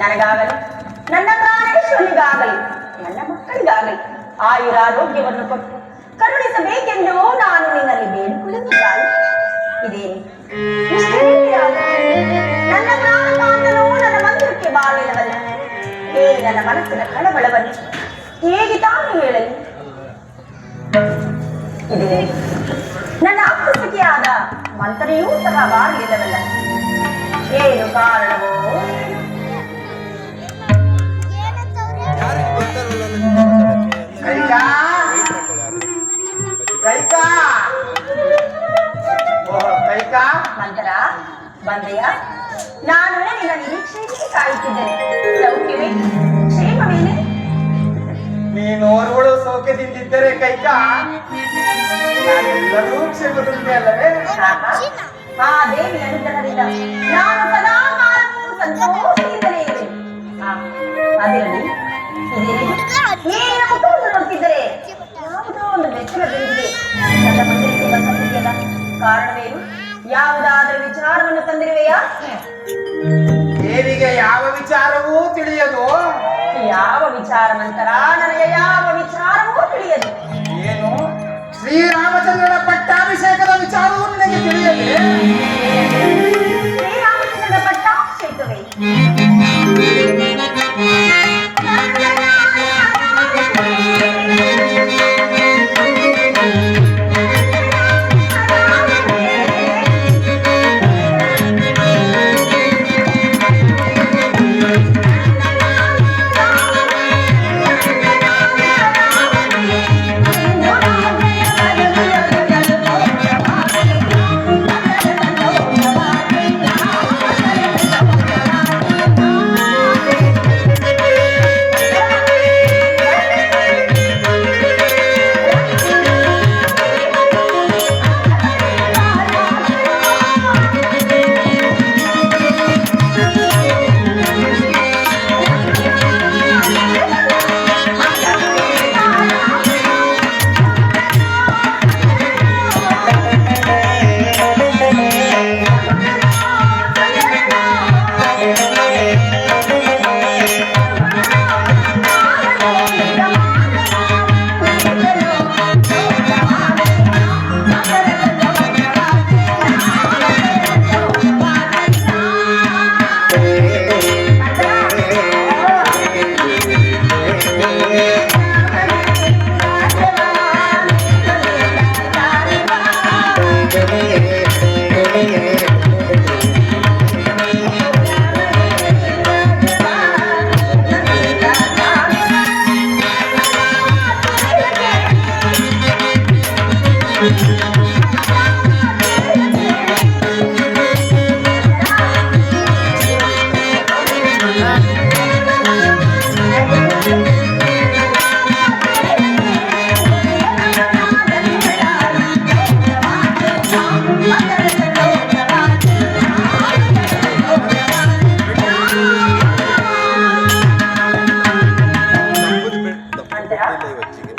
ನನಗಾಗಲಿ ನನ್ನ ಪ್ರಾಣೇಶ್ವರಿಗಾಗಲಿ ನನ್ನ ಮಕ್ಕಳಿಗಾಗಲಿ ಆಯುರಾರೋಗ್ಯವನ್ನು ಕೊಟ್ಟು ಕರುಣಿಸಬೇಕೆಂದು ನಾನು ನಿನ್ನಲ್ಲಿ ಬೇಡಿಕೊಳ್ಳುತ್ತಿದ್ದಾನೆ. ಇದೇನು ನನ್ನ ಪ್ರಾಣಕಾಂತನು ನನ್ನ ಮಂದಿರಕ್ಕೆ ಬಾಳಿನವಲ್ಲ. ನನ್ನ ಮನಸ್ಸಿನ ಕಳವಳವನ್ನು ಹೇಗೆ ತಾನು ಹೇಳಲಿ? ಇದೇ ನನ್ನ ಅಪ್ಪಸಖಿಯಾದ ಮಂತ್ರಿಯೂ ಸಹ ಬಾಳಿಲ್ಲವಲ್ಲ. ಏನು ಕಾರಣವೋ ಮಂತ್ರ ಬಂದೆಯ? ನಾನು ನಿನ್ನ ನಿರೀಕ್ಷೆಗೆ ಕಾಯುತ್ತಿದ್ದೇನೆ. ಸೌಖ್ಯವೇ? ಕ್ಷೇಮವೇನೆ? ನೀನು ಓರ್ವಳು ಸೌಖ್ಯದಿಂದಿದ್ದರೆ ಕೈಕಾ ನಾನೆಲ್ಲರೂ ಕ್ಷೇಮದುಂಟೆ ಅಲ್ಲವೇ? ಆ ದೇವಿ ಅನುಗ್ರಹದಿಂದ ನಾನು ಸದಾ ಕಾಲವೂ ಸಂತೋಷದಿಂದಲೇ ಇರುವೆ. ಅದಿರಲಿ, ನೀನು ಮುಖವನ್ನು ನೋಡ್ತಿದ್ದರೆ ಯಾವುದೋ ಒಂದು ಮೆಚ್ಚುನ ಬೆಳೆದಿದೆ. ನನ್ನ ಮಂದಿರಕ್ಕೆ ಬಂದಿದೆಯಲ್ಲ, ಕಾರಣವೇನು? ಯಾವುದಾದರೂ ವಿಚಾರವನ್ನು ತಂದಿರುವೆಯಾ? ದೇವಿಗೆ ಯಾವ ವಿಚಾರವೂ ತಿಳಿಯದು. ಯಾವ ವಿಚಾರ ನಂತರ? ನನಗೆ ಯಾವ ವಿಚಾರವೂ ತಿಳಿಯದು. ಏನು? ಶ್ರೀರಾಮಚಂದ್ರನ ಪಟ್ಟಾಭಿಷೇಕದ ವಿಚಾರವೂ ನಿನಗೆ ತಿಳಿಯದೆ? ಶ್ರೀರಾಮಚಂದ್ರನ ಪಟ್ಟಾಭಿಷೇಕವೇ?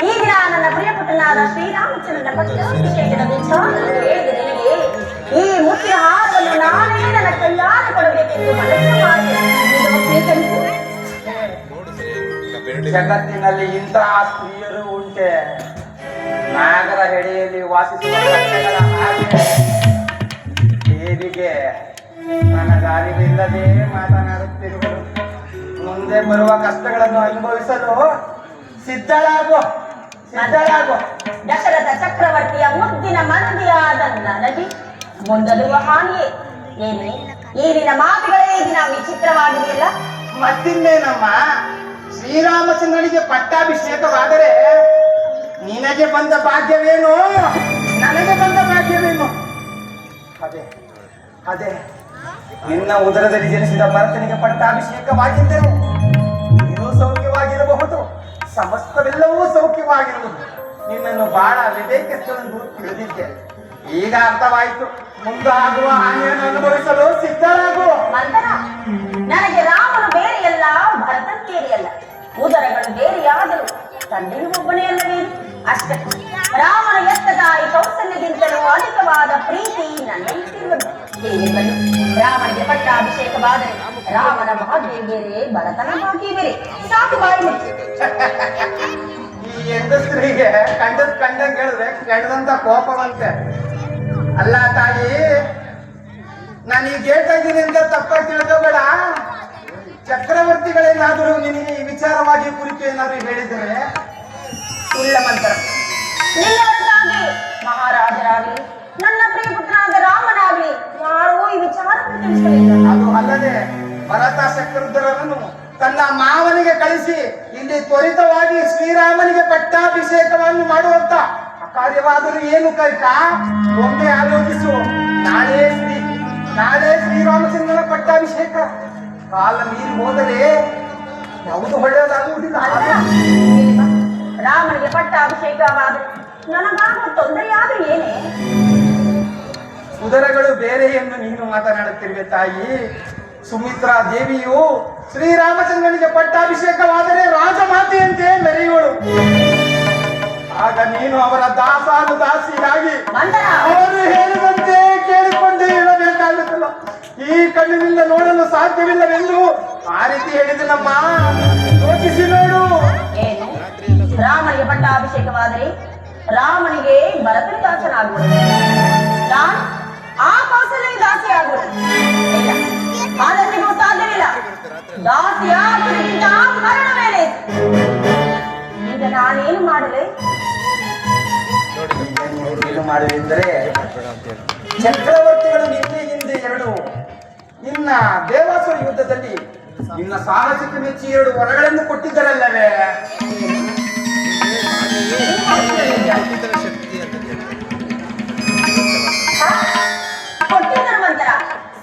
ಈ ದಿನ ನನ್ನ ಪ್ರಿಯ ಪುತ್ರನಾದ ಶ್ರೀರಾಮಚಂದ್ರನ ಪಟ್ಟಾಭಿಷೇಕದ ವಿಚಾರ ಹೇಳಿದ ನಿನಗೆ ಈ ಮುತ್ತಿನ ಹಾರವನ್ನು ನಾನೇ ನನ್ನ ಕೈಯಾರೆ ಕೊಡಬೇಕೆಂದು ಮನಸ್ಸು ಮಾಡಿದೆ. ಜಗತ್ತಿನಲ್ಲಿ ಇಂತಹ ಸ್ತ್ರೀಯರು ಉಂಟೆ. ನಾಗರ ಹೆಡೆಯಲ್ಲಿ ವಾಸಿಸುವ ಕಟ್ಟೆಗಳ ಹಾಗೆ ದೇವಿಗೆ ನನಗಾರಿವಿಲ್ಲದೆ ಮಾತನಾಡುತ್ತಿರುವರು. ಮುಂದೆ ಬರುವ ಕಷ್ಟಗಳನ್ನು ಅನುಭವಿಸಲು ಸಿದ್ಧಳಾಗು. ದಶರಥ ಚಕ್ರವರ್ತಿಯ ಮುದ್ದಿನ ಮನದಿಯಾದ ನನಗೆ ಮುಂದಲುವ ಹಾನಿಯೇ ಏನೇ ಈ ನಿನ್ನ ಮಾತುಗಳೇ ದಿನ ವಿಚಿತ್ರವಾಗಿದೆಯಲ್ಲ. ಮತ್ತಿನ್ನೇನಮ್ಮ, ಶ್ರೀರಾಮಚಂದ್ರನಿಗೆ ಪಟ್ಟಾಭಿಷೇಕವಾದರೆ ನಿನಗೆ ಬಂದ ಭಾಗ್ಯವೇನು, ನನಗೆ ಬಂದ ಭಾಗ್ಯವೇನು? ಅದೇ ನಿನ್ನ ಉದರದಲ್ಲಿ ಜನಿಸಿದ ಭರತನಿಗೆ ಪಟ್ಟಾಭಿಷೇಕವಾಗಿದ್ದರೆ ನೀನು ಸೌಖ್ಯವಾಗಿರಬಹುದು, ಸಮಸ್ತವೆಲ್ಲವೂ ಸೌಖ್ಯವಾಗಿರುವುದು. ನಿನ್ನನ್ನು ಬಹಳ ವಿವೇಕಿಸುವುದು ತಿಳಿದಿದ್ದೆ. ಈಗ ಅರ್ಥವಾಯಿತು. ಮುಂದಾಗುವ ಹಾನಿಯನ್ನು ಅನುಭವಿಸಲು ಸಿದ್ಧರಾಗು. ಮಂಥನ, ನನಗೆ ರಾಮನು ಬೇರೆಯಲ್ಲ, ಭರತನ್ ಬೇರೆಯಲ್ಲ. ಉದರಗಳು ಬೇರೆಯಾದರೂ ತಂದೆಯು ಒಬ್ಬನೇ ಅಲ್ಲವೇ? ಅಷ್ಟೇ. ರಾಮನ ಎತ್ತ ತಾಯಿ ಕೌಸಲ್ಯಗಿಂತಲೂ ಅಧಿಕವಾದ ಪ್ರೀತಿ ನನ್ನಲ್ಲಿರುವುದು. ರಾಮನಿಗೆ ಪಟ್ಟಾಭಿಷೇಕವಾದರೆ ರಾಮನ ಭಾಗ್ಯ ಬೇರೆ, ಭರತನ ಭಾಗ್ಯ ಬೇರೆ. ಸಾಕು ಬಾಯಿ ಮುಚ್ಚಿ. ಈ ಹೆಂಗಸ್ರಿಗೆ ಕಂಡಂಗೆ ಹೇಳಿದ್ರೆ ಕೆಡದಂತ ಕೋಪವಂತೆ. ಅಲ್ಲ ತಾಯಿ, ನಾನೀಗ ಹೇಳ್ತಾ ಇದ್ದೀನಿ ಅಂತ ತಪ್ಪಾಗಿ ತಿಳ್ಕೋಬೇಡ. ಚಕ್ರವರ್ತಿಗಳೇನಾದರೂ ನಿನಗೆ ಈ ವಿಚಾರವಾಗಿ ಕುರಿತು ಏನಾದರೂ ಹೇಳಿದರೆ? ಇಲ್ಲ ಮಂತ್ರ, ನಿನ್ನವರಾಗಲಿ ಮಹಾರಾಜರಾಗಲಿ ನನ್ನ ಪ್ರಿಯ ಪುತ್ರನಾದ ರಾಮನಾಗಲಿ ಯಾರೂ ಈ ವಿಚಾರವನ್ನು ತಿಳಿಸಲಿಲ್ಲ. ಅದು ಅಲ್ಲದೆ ಭರತ ಚಕ್ರವರ್ತಿಗಳನ್ನು ತನ್ನ ಮಾವನಿಗೆ ಕಳಿಸಿ ಇಲ್ಲಿ ತ್ವರಿತವಾಗಿ ಶ್ರೀರಾಮನಿಗೆ ಪಟ್ಟಾಭಿಷೇಕವನ್ನು ಮಾಡುವಂತ ಕಾರ್ಯವಾದರೂ ಏನು ಕೈಕ? ಒಮ್ಮೆ ಆಲೋಚಿಸು. ನಾಳೆ ಶ್ರೀರಾಮಚಂದ್ರನ ಪಟ್ಟಾಭಿಷೇಕ. ಕಾಲ ಮೀರಿ ಹೋದರೆ ಯಾವುದು ಒಳ್ಳೆಯದಾಗುವುದಿಲ್ಲ. ರಾಮನಿಗೆ ಪಟ್ಟಾಭಿಷೇಕವಾದರೆ ನನಗಾಗುವ ತೊಂದರೆಯಾದ್ರೂ ಏನೇ? ಉದರಗಳು ಬೇರೆ ಎಂದು ನೀನು ಮಾತನಾಡುತ್ತಿರುವೆ ತಾಯಿ. ಸುಮಿತ್ರಾ ದೇವಿಯು ಶ್ರೀರಾಮಚಂದ್ರನಿಗೆ ಪಟ್ಟಾಭಿಷೇಕವಾದರೆ ರಾಜಮಾತೆಯಂತೆ ಮೆರೆಯುವಳು. ಆಗ ನೀನು ಅವರ ದಾಸಿಯಾಗಿ ಅವರು ಹೇಳಿದಂತೆ ಕೇಳಿಕೊಂಡೇ ಇರಬೇಕಾಗುತ್ತಲ್ಲ. ಈ ಕಣ್ಣಿನಿಂದ ನೋಡಲು ಸಾಧ್ಯವಿಲ್ಲವೆಂದು ಆ ರೀತಿ ಹೇಳಿದನಮ್ಮ. ಯೋಚಿಸಿ ನೋಡು. ಏನು ರಾಮನಿಗೆ ಪಟ್ಟಾಭಿಷೇಕವಾದರೆ ರಾಮನಿಗೆ ಭರತನ ದಾಸನಾಗುವುದು, ನಾನು ಆ ಕೌಸಲ್ಯ ದಾಸಿ ಆಗುವುದು? ಇಲ್ಲ, ಅದನ್ನಿಗೂ ಸಾಧ್ಯವಿಲ್ಲ. ದಾಸಿಯಾಗುವುದಕ್ಕಿಂತ ಮರಣ ಮೇಲೆ. ಈಗ ನಾನೇನು ಮಾಡಲೆ? ಏನು ಮಾಡುವೆಂದರೆ, ಚಕ್ರವರ್ತಿಗಳು ನಿನ್ನೆ ಹಿಂದೆ ನಿನ್ನ ದೇವಾಸುರ ಯುದ್ಧದಲ್ಲಿ ನಿನ್ನ ಸಾಹಸಕ್ಕೆ ಮೆಚ್ಚಿ 2 ವರಗಳನ್ನು ಕೊಟ್ಟಿದ್ದರಲ್ಲವೇ? ಕೊಟ್ಟಿದ್ದರು ಮಂತ್ರ.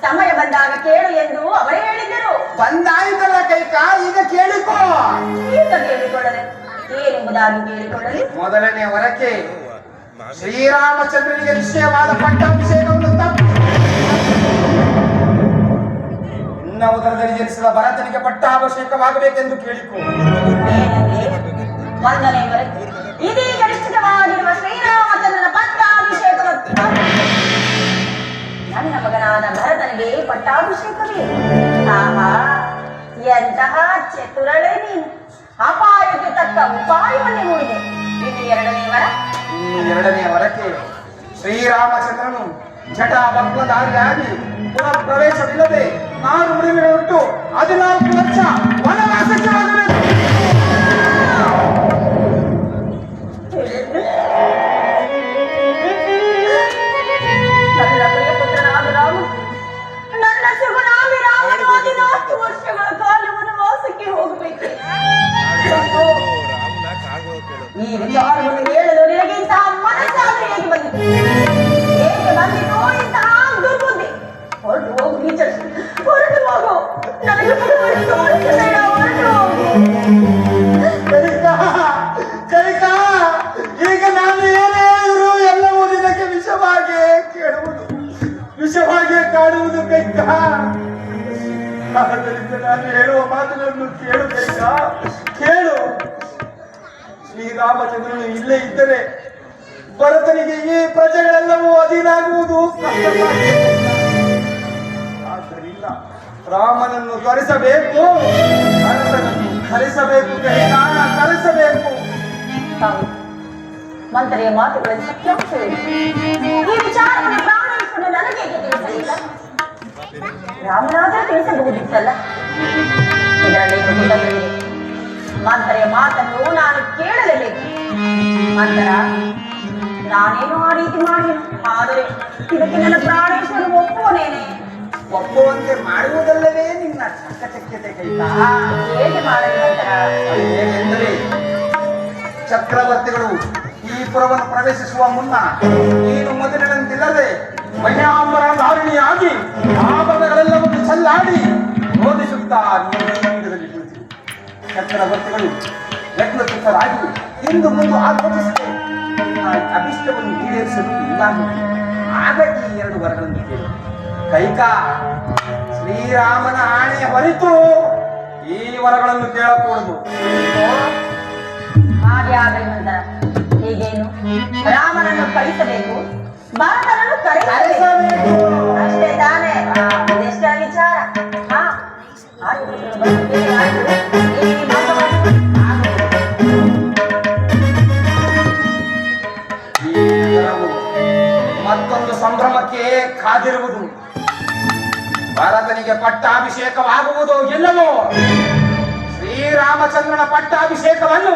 ಸಮಯ ಬಂದಾಗ ಕೇಳು ಎಂದು ಅವರೇ ಹೇಳಿದ್ದರು. ಬಂದಾಯಿತಲ್ಲ ಕೈಕ, ಈಗ ಕೇಳಿಕೋ. ಈಗ ಕೇಳಿಕೊಳ್ಳಲೆ ಏನೆಂಬುದಾಗಿ ಕೇಳಿಕೊಳ್ಳಲಿ. ಮೊದಲನೇ ವರಕ್ಕೆ ಶ್ರೀರಾಮಚಂದ್ರನಿಗೆ ನಿಶ್ಚಯವಾದ ಪಟ್ಟಾಭಿಷೇಕವನ್ನು ತಪ್ಪು ನಿನ್ನ ಉದರದಲ್ಲಿ ಜನಿಸಿದ ಭರತನಿಗೆ ಪಟ್ಟಾಭಿಷೇಕವಾಗಬೇಕೆಂದು ಕೇಳಿಕೋ. ಒಂದನೇ ವರಕ್ಕೆ ಇದೀಗ ನಿಶ್ಚಿತವಾಗಿರುವ ಶ್ರೀರಾಮಚಂದ್ರನ ಪಟ್ಟಾಭಿಷೇಕವನ್ನು ನನ್ನ ಮಗನಾದ ಭರತನಿಗೆ ಪಟ್ಟಾಭಿಷೇಕವೇ? ಆಹಾ, ಎಂತಹ ಚತುರಳೆ ನೀನು! ಅಪಾಯಕ್ಕೆ ತಕ್ಕ ಉಪಾಯವನ್ನೇ ಹೂಡಿದೆ. ಇನ್ನು ಎರಡನೇ ವರಕ್ಕೆ ಶ್ರೀರಾಮಚಂದ್ರನು ಜಟಾಭಕ್ತಧಾರಿಯಾಗಿ ಪುನಃ ಪ್ರವೇಶವಿಲ್ಲದೆ 4 ಮೃಗಗಳುಂಟು 14 ಲಕ್ಷ ವನವಾಸಕ್ಕೆ ಹೋಗಬೇಕು. ನನ್ನ ಪ್ರಿಯ ಪುತ್ರನಾದ ರಾಮ, ನನ್ನ ಸುಗುಣಾಮಿ ರಾಮನು 14 ವರ್ಷಗಳ ಕಾಲ ವನವಾಸಕ್ಕೆ ಹೋಗಬೇಕು. ಈ ವಿಚಾರವನ್ನು ಹೇಳಲು ನಿನಗೆ ಇಂತಹ ಮನಸ್ಸಾದ್ರೆ ಹೇಗೆ ಬಂದಿತು? ಇಂತಹ ದುರ್ಬುದ್ಧಿ? ಹೊರಟು ಹೋಗು ನೀಚ, ಹೊರಟು ಹೋಗು. ನನಗೆ ಹೊರಟು ಹೋಗು. ಈಗ ನಾನು ಏನೇ ಇರು ಎಲ್ಲವೂ ನಿನಗೆ ವಿಷವಾಗಿ ಕಾಡುವುದು ಕೈಕ. ಆದ್ದರಿಂದ ನಾನು ಹೇಳುವ ಮಾತುಗಳನ್ನು ಕೇಳು ಕೈಕ, ಕೇಳು. ಶ್ರೀರಾಮಚಂದ್ರನು ಇಲ್ಲೇ ಇದ್ದರೆ ಭರತನಿಗೆ ಈ ಪ್ರಜೆಗಳೆಲ್ಲವೂ ಅಧೀನಾಗುವುದು ಕಷ್ಟ ಸಾಧ್ಯ. ಆದ್ದರಿಂದ ರಾಮನನ್ನು ತ್ವರಿಸಬೇಕು, ಭರತನನ್ನು ಕರೆಸಬೇಕು, ಕರೆಸಬೇಕು. ಹೌದು, ಮಂತ್ರಿಯ ಮಾತುಗಳಲ್ಲಿ ಸತ್ಯಾಂಶವಿದೆ. ಈ ವಿಚಾರವನ್ನು ಪ್ರಾಣಿಸಿಕೊಂಡು ನನಗೆ ತಿಳಿಸಲಿಲ್ಲ. ರಾಮನಾದರೂ ತಿಳಿಸಬಹುದಿತ್ತಲ್ಲ. ಇದರಲ್ಲಿ ಕುತೂಹಲವಿದೆ. ಮಂತ್ರಿಯ ಮಾತನ್ನು ನಾನು ಕೇಳಲೇಬೇಕು. ಮಂತ್ರ, ನಾನೇನು ಆ ರೀತಿ ಮಾಡಿದೆನು, ಆದರೆ ಇದಕ್ಕೆ ನನ್ನ ಪ್ರಾಣೇಶ್ವರ ಒಪ್ಪುವನೇನೆ. ಒಪ್ಪುವಂತೆ ಮಾಡುವುದಲ್ಲವೇ ನಿನ್ನ ಚಕಚಕ್ಯತೆ ಕೈತಾ? ಹೇಗೆ ಮಾಡಲಿ ಮಂತ್ರ? ಹೇಗೆಂದರೆ ಚಕ್ರವರ್ತಿಗಳು ಈ ಪುರವನ್ನು ಪ್ರವೇಶಿಸುವ ಮುನ್ನ ನೀನು ಮೊದಲಿನಂತಿಲ್ಲದೆ ಮನ್ಯಾಂಬರ ಧಾರಣಿಯಾಗಿ ಆಭರಣಗಳೆಲ್ಲವನ್ನು ಚೆಲ್ಲಾಡಿ ರೋಧಿಸುತ್ತಾ ನೀಡದಲ್ಲಿ ಕುಳಿತು ಚಕ್ರವರ್ತಿಗಳು ಯಜ್ಞಚಿತ್ತರಾಗಿ ಇಂದು ಮುಂದೆ ಆಲೋಚಿಸದೆ ಅಭಿಷ್ಟವನ್ನು ಈಡೇರಿಸಲು ಇಲ್ಲಾಗಿದೆ. ಆಗ ಈ ಎರಡು ವರಗಳನ್ನು ಕೇಳಿ ಕೈಕಾ, ಶ್ರೀರಾಮನ ಆಣೆ ಹೊರತು ಈ ವರಗಳನ್ನು ಕೇಳಕೂಡದು. ಹಾಗೆ ಆಗಲಿ ಮಂತ್ರ. ಹೀಗೇನು, ರಾಮನನ್ನು ಕಳಿಸಬೇಕು, ಭರತನನ್ನು ಕರೆಸಬೇಕು, ಅಷ್ಟೇ ತಾನೇ? ಇದೆಷ್ಟ ವಿಚಾರ. ಮತ್ತೊಂದು ಸಂಭ್ರಮಕ್ಕೆ ಕಾದಿರುವುದು. ಭರತನಿಗೆ ಪಟ್ಟಾಭಿಷೇಕವಾಗುವುದು ಎಲ್ಲವೋ ಶ್ರೀರಾಮಚಂದ್ರನ ಪಟ್ಟಾಭಿಷೇಕವನ್ನು